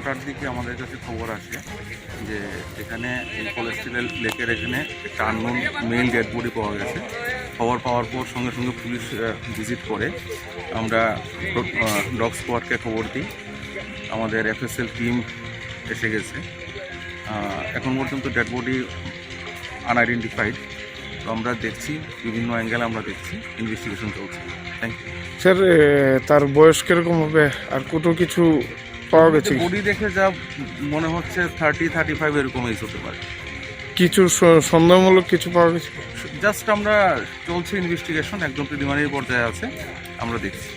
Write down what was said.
9টার দিকে আমাদের কাছে খবর আসে যে এখানে এই কোলেস্ট্রেল লেকের এখানে একটা আননোন মেল ডেড বডি পাওয়া গেছে। খবর পাওয়ার পর সঙ্গে সঙ্গে পুলিশ ভিজিট করে আমরা ডগ স্কোয়াডকে খবর দিই। আমাদের FSL টিম এসে গেছে। এখন পর্যন্ত ডেড বডি আনআইডেন্টিফাইড। তো আমরা দেখছি, বিভিন্ন অ্যাঙ্গেল আমরা দেখছি, ইনভেস্টিগেশন চলছে। Thank you sir. তার বয়স কিরকম হবে আর কত কিছু পাওয়া গেছে? বডি দেখে যা মনে হচ্ছে 30-35 এরকম এজ হতে পারে। কিছু সন্দেহমূলক কিছু পাওয়া গেছে? জাস্ট আমরা চলছে ইনভেস্টিগেশন, একদম প্রিলিমিনারি পর্যায়ে আছে, আমরা দেখছি।